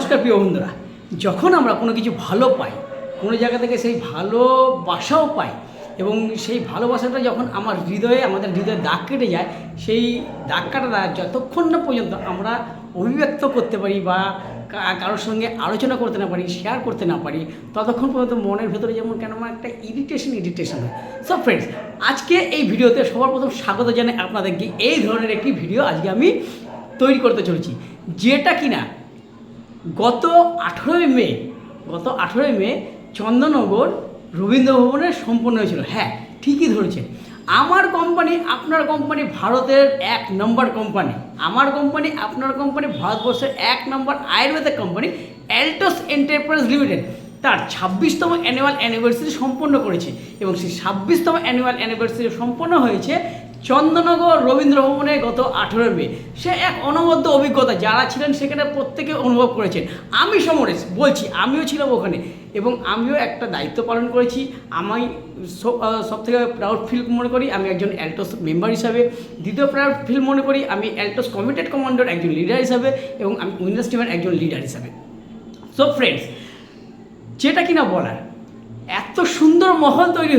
নমস্কার প্রিয় বন্ধুরা, যখন আমরা কোনো কিছু ভালো পাই, কোনো জায়গা থেকে সেই ভালোবাসাও পাই এবং সেই ভালোবাসাটা যখন আমাদের হৃদয়ে দাগ কেটে যায়, সেই দাগ কাটাটা যতক্ষণ না পর্যন্ত আমরা অভিব্যক্ত করতে পারি বা কারোর সঙ্গে আলোচনা করতে না পারি, শেয়ার করতে না পারি, ততক্ষণ পর্যন্ত মনের ভেতরে যেমন কেন একটা ইরিটেশন হয়। সো ফ্রেন্ডস, আজকে এই ভিডিওতে সবার প্রথম স্বাগত জানাই আপনাদেরকে। এই ধরনের একটি ভিডিও আজকে আমি তৈরি করতে চলেছি, যেটা কিনা গত 18ই মে চন্দননগর রবীন্দ্র ভবনে সম্পন্ন হয়েছিল। হ্যাঁ, ঠিকই ধরেছেন, আমার কোম্পানি আপনার কোম্পানি ভারতের 1 নম্বর কোম্পানি, আমার কোম্পানি আপনার কোম্পানি ভারতবর্ষের 1 নম্বর আয়ুর্বেদিক কোম্পানি অ্যালটোস এন্টারপ্রাইজ লিমিটেড তার 26তম অ্যানুয়াল অ্যানিভার্সারি সম্পন্ন করেছে এবং সেই 26তম অ্যানুয়াল অ্যানিভার্সারি সম্পন্ন হয়েছে চন্দননগর রবীন্দ্র ভবনে গত 18 মে। সে এক অনবদ্য অভিজ্ঞতা, যারা ছিলেন সেখানে প্রত্যেকে অনুভব করেছেন। আমি সমরেশ বলছি, আমিও ছিলাম ওখানে এবং আমিও একটা দায়িত্ব পালন করেছি। আমি সব থেকে প্রাউড ফিল মনে করি আমি একজন অ্যালটোস মেম্বার হিসাবে, দ্বিতীয় প্রাউড ফিল মনে করি আমি অ্যালটোস কমিটেড কমান্ডার একজন লিডার হিসাবে এবং আমি উইনার্স টিমের একজন লিডার হিসাবে। সো ফ্রেন্ডস, যেটা কিনা বলার, এত সুন্দর মহল তৈরি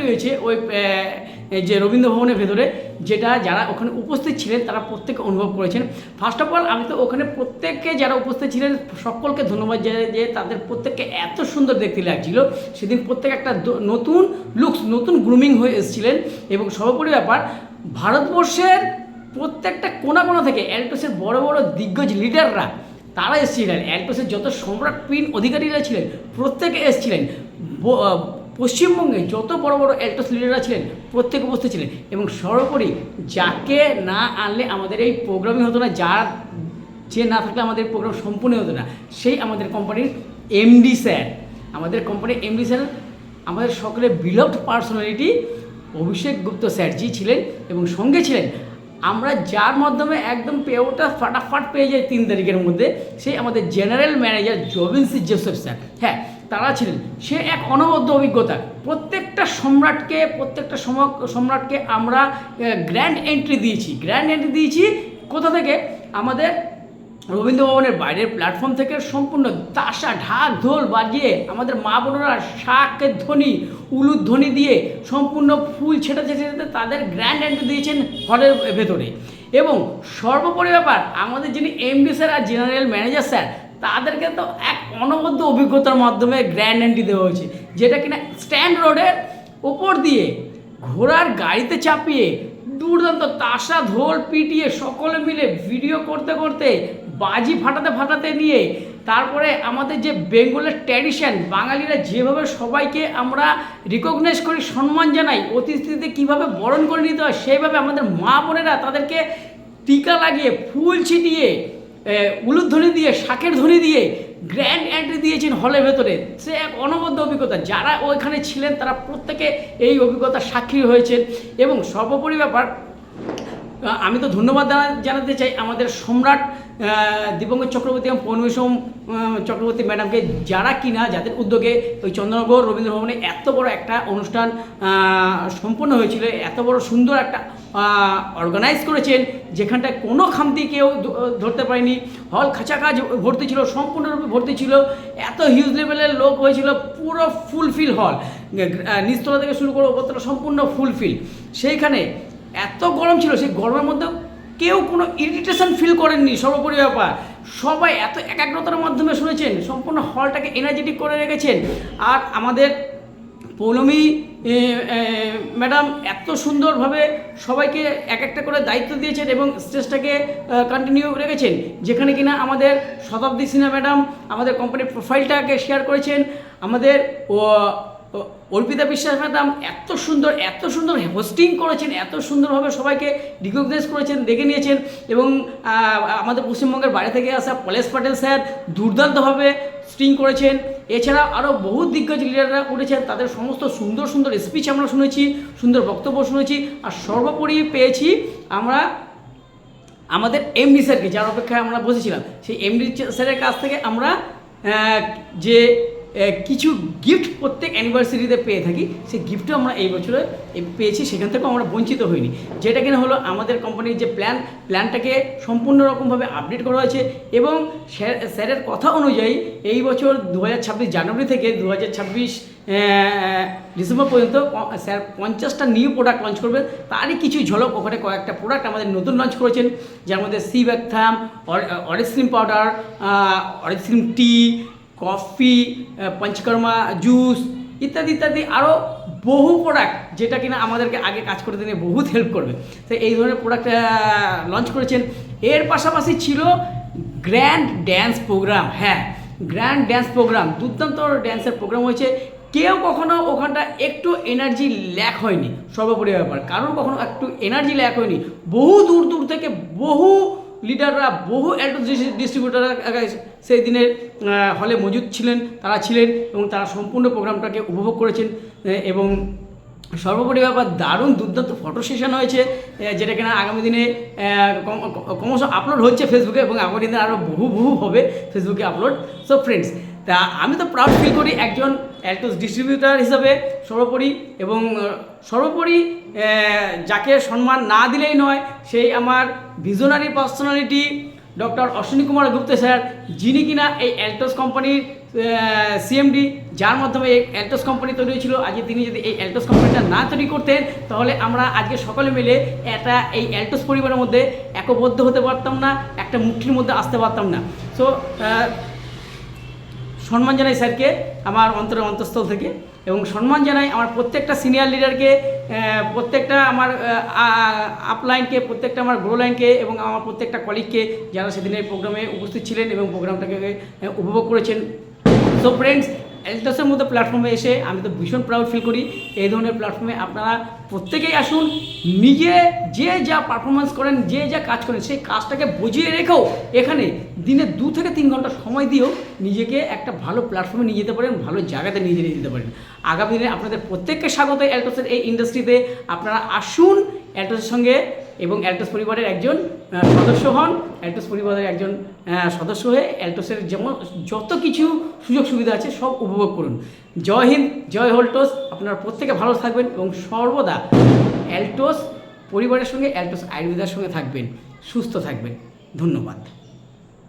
হয়েছে ওই যে রবীন্দ্র ভবনের ভেতরে, যেটা যারা ওখানে উপস্থিত ছিলেন তারা প্রত্যেকে অনুভব করেছেন। ফার্স্ট অফ অল আমি তো ওখানে প্রত্যেককে যারা উপস্থিত ছিলেন সকলকে ধন্যবাদ জানাই যে তাদের প্রত্যেককে এত সুন্দর দেখতে লাগছিল। সেদিন প্রত্যেক একটা নতুন লুকস, নতুন গ্রুমিং হয়ে এসেছিলেন এবং সর্বোপরি ব্যাপার, ভারতবর্ষের প্রত্যেকটা কোণা থেকে অ্যালটোসের বড় বড় দিগ্গজ লিডাররা তারা এসেছিলেন। অ্যালটোসের যত সম্রাট কুইন অধিকারীরা ছিলেন প্রত্যেকে এসেছিলেন। পশ্চিমবঙ্গে যত বড় বড় অ্যালটোস লিডাররা ছিলেন প্রত্যেকে উপস্থিত ছিলেন এবং সর্বোপরি যাকে না আনলে আমাদের এই প্রোগ্রামই হতো না, যে না থাকলে আমাদের প্রোগ্রাম সম্পূর্ণ হতো না, সেই আমাদের কোম্পানির এমডি স্যার, আমাদের সকলের বিলভড পার্সোনালিটি অভিষেক গুপ্ত স্যারজি ছিলেন এবং সঙ্গে ছিলেন আমরা যার মাধ্যমে একদম পেওটা ফাটাফাট পেয়ে যায় 3 তারিখের মধ্যে, সেই আমাদের জেনারেল ম্যানেজার জবিনসি জোসেফ স্যার। হ্যাঁ, তারা ছিলেন। সে এক অনবদ্য অভিজ্ঞতা। প্রত্যেকটা সম্রাটকে আমরা গ্র্যান্ড এন্ট্রি দিয়েছি। কোথা থেকে? আমাদের রবীন্দ্র ভবনের বাইরের প্ল্যাটফর্ম থেকে সম্পূর্ণ তাসা ঢাক ঢোল বাজিয়ে আমাদের মা বোনেরা শাকের ধ্বনি, উলুর ধ্বনি দিয়ে সম্পূর্ণ ফুল ছেটাতে তাদের গ্র্যান্ড এন্ট্রি দিয়েছেন হলের ভেতরে। এবং সর্বোপরি ব্যাপার, আমাদের যিনি এমডি স্যার আর জেনারেল ম্যানেজার স্যার, তাদেরকে তো এক অনবদ্য অভিজ্ঞতার মাধ্যমে গ্র্যান্ড এন্ট্রি দেওয়া হয়েছে, যেটা কিনা স্ট্যান্ড রোডের ওপর দিয়ে ঘোড়ার গাড়িতে চাপিয়ে দুর্দান্ত তাসা ঢোল পিটিয়ে সকলে মিলে ভিডিও করতে বাজি ফাটাতে নিয়ে, তারপরে আমাদের যে বেঙ্গলের ট্র্যাডিশন, বাঙালিরা যেভাবে সবাইকে আমরা রিকগনাইজ করি, সম্মান জানাই, অতিথিদের কীভাবে বরণ করে নিতে হয়, সেইভাবে আমাদের মা বোনেরা তাদেরকে টিকা লাগিয়ে, ফুল ছিটিয়ে, উলুধ্বনি দিয়ে, শাকের ধ্বনি দিয়ে গ্র্যান্ড এন্ট্রি দিয়েছেন হলের ভেতরে। সে এক অনবদ্য অভিজ্ঞতা। যারা ওইখানে ছিলেন তারা প্রত্যেকে এই অভিজ্ঞতার সাক্ষী হয়েছেন। এবং সর্বোপরি ব্যাপার, আমি তো ধন্যবাদ জানাতে চাই আমাদের সম্রাট দীপঙ্কর চক্রবর্তী এবং পৌর্ণমিসম চক্রবর্তী ম্যাডামকে, যাদের উদ্যোগে ওই চন্দননগর রবীন্দ্র ভবনে এত বড় একটা অনুষ্ঠান সম্পন্ন হয়েছিল, এত বড় সুন্দর একটা অর্গানাইজ করেছেন, যেখানটায় কোনো খামতি কেউ ধরতে পারেনি। হল খাঁচাখাঁচ ভর্তি ছিল, সম্পূর্ণরূপে ভর্তি ছিল, এত হিউজ লেভেলের লোক হয়েছিল, পুরো ফুলফিল হল, নিচতলা থেকে শুরু করে ওপরতলা সম্পূর্ণ ফুলফিল। সেইখানে এত গরম ছিল, সেই গরমের মধ্যেও কেউ কোনো ইরিটেশন ফিল করেননি। সর্বোপরি ব্যাপার, সবাই এত একাগ্রতার মাধ্যমে শুনেছেন, সম্পূর্ণ হলটাকে এনার্জেটিক করে রেখেছেন। আর আমাদের পৌলমী ম্যাডাম এত সুন্দরভাবে সবাইকে এক একটা করে দায়িত্ব দিয়েছেন এবং স্টেজটাকে কন্টিনিউ রেখেছেন, যেখানে কিনা আমাদের শতাব্দী সিনহা ম্যাডাম আমাদের কোম্পানির প্রোফাইলটাকে শেয়ার করেছেন। আমাদের অর্পিতা বিশ্বাস ম্যাডাম এত সুন্দর হোস্টিং করেছেন, এত সুন্দরভাবে সবাইকে রিকগনাইজ করেছেন, দেখে নিয়েছেন। এবং আমাদের পশ্চিমবঙ্গের বাইরে থেকে আসা পলেশ পাটেল স্যার দুর্দান্তভাবে স্টিং করেছেন। এছাড়া আরও বহু দিগ্গজ লিডাররা উঠেছেন, তাদের সমস্ত সুন্দর স্পিচ আমরা শুনেছি, সুন্দর বক্তব্য শুনেছি। আর সর্বোপরি পেয়েছি আমরা আমাদের এমডি স্যারকে, যার অপেক্ষায় আমরা বসেছিলাম, সেই এমডি স্যারের কাছ থেকে আমরা যে কিছু গিফট প্রত্যেক অ্যানিভার্সারিতে পেয়ে থাকি, সেই গিফটও আমরা এই বছরে পেয়েছি, সেখান থেকেও আমরা বঞ্চিত হইনি। যেটা কিনা হলো আমাদের কোম্পানির যে প্ল্যানটাকে সম্পূর্ণ রকমভাবে আপডেট করা হয়েছে এবং স্যারের কথা অনুযায়ী এই বছর 2026 জানুয়ারি থেকে 2026 ডিসেম্বর পর্যন্ত স্যার 50টা নিউ প্রোডাক্ট লঞ্চ করবেন। তারই কিছু ঝলক, ওখানে কয়েকটা প্রোডাক্ট আমাদের নতুন লঞ্চ করেছেন, যার মধ্যে সি ব্যাকথাম, অরিস্ট্রিম পাউডার, অরিস্ট্রিম টি, কফি, পঞ্চকর্মা জুস ইত্যাদি ইত্যাদি আরও বহু প্রোডাক্ট, যেটা কিনা আমাদেরকে আগে কাজ করতে দিনে বহুত হেল্প করবে। তো এই ধরনের প্রোডাক্ট লঞ্চ করেছেন। এর পাশাপাশি ছিল গ্র্যান্ড ড্যান্স প্রোগ্রাম। হ্যাঁ, গ্র্যান্ড ড্যান্স প্রোগ্রাম, দুর্দান্ত ড্যান্সের প্রোগ্রাম হয়েছে। কেউ কখনো ওখানটা একটু এনার্জি ল্যাক হয়নি, সর্বোপরি ব্যাপার, কারণ কখনো একটু এনার্জি ল্যাক হয়নি। বহু দূর দূর থেকে বহু লিডাররা, বহু অ্যাল্টো ডিস্ট্রিবিউটাররা সেই দিনের হলে মজুদ ছিলেন, তারা ছিলেন এবং তারা সম্পূর্ণ প্রোগ্রামটাকে উপভোগ করেছেন। এবং সর্বোপরি ব্যাপার, দারুণ দুর্দান্ত ফটো সেশন হয়েছে, যেটা কিনা আগামী দিনে ক্রমশ আপলোড হচ্ছে ফেসবুকে, এবং আগামী দিনে আরও বহু হবে ফেসবুকে আপলোড। সো ফ্রেন্ডস, তা আমি তো প্রাউড ফিল করি একজন অ্যাল্টোস ডিস্ট্রিবিউটার হিসাবে সর্বোপরি, এবং সর্বোপরি যাকে সম্মান না দিলেই নয়, সেই আমার visionary personality doctor Ashwini Kumar Gupta sir, যিনি কিনা এই অ্যাল্টোস কোম্পানির সিএমডি, যার মাধ্যমে এই অ্যাল্টোস কোম্পানি তৈরি হয়েছিল। আজকে তিনি যদি এই অ্যাল্টোস কোম্পানিটা না তৈরি করতেন, তাহলে আমরা আজকে সকলে মিলে এই অ্যাল্টোস পরিবারের মধ্যে একবদ্ধ হতে পারতাম না, একটা মুঠির মধ্যে আসতে পারতাম না। সো সম্মান জানাই স্যারকে আমার অন্তরের অন্তঃস্থল থেকে, এবং সম্মান জানাই আমার প্রত্যেকটা সিনিয়র লিডারকে, প্রত্যেকটা আমার আপলাইনকে, প্রত্যেকটা আমার গ্রো লাইনকে, এবং আমার প্রত্যেকটা কলিগকে, যারা সেদিনের প্রোগ্রামে উপস্থিত ছিলেন এবং প্রোগ্রামটাকে উপভোগ করেছেন। সো ফ্রেন্ডস, অ্যাল্টোসের মতো প্ল্যাটফর্মে এসে আমি তো ভীষণ প্রাউড ফিল করি। এই ধরনের প্ল্যাটফর্মে আপনারা প্রত্যেকেই আসুন, নিজে যে যা পারফরমেন্স করেন, যে যা কাজ করেন, সেই কাজটাকে বুঝিয়ে রেখেও এখানে দিনে 2 থেকে 3 ঘন্টা সময় দিয়েও নিজেকে একটা ভালো প্ল্যাটফর্মে নিয়ে যেতে পারেন, ভালো জায়গাতে নিয়ে যেতে পারেন। আগামী দিনে আপনাদের প্রত্যেককে স্বাগত অ্যাল্টোসের এই ইন্ডাস্ট্রিতে। আপনারা আসুন অ্যাল্টোসের সঙ্গে, এবং অ্যাল্টোস পরিবারের একজন সদস্য হন, অ্যাল্টোস পরিবারের একজন সদস্য হয়ে অ্যাল্টোসের যেমন যত কিছু সুযোগ সুবিধা আছে সব উপভোগ করুন। জয় হিন্দ, জয় অ্যাল্টোস। আপনারা প্রত্যেকে ভালো থাকবেন এবং সর্বদা অ্যাল্টোস পরিবারের সঙ্গে, অ্যাল্টোস আয়ুর্বেদার সঙ্গে থাকবেন, সুস্থ থাকবেন। ধন্যবাদ।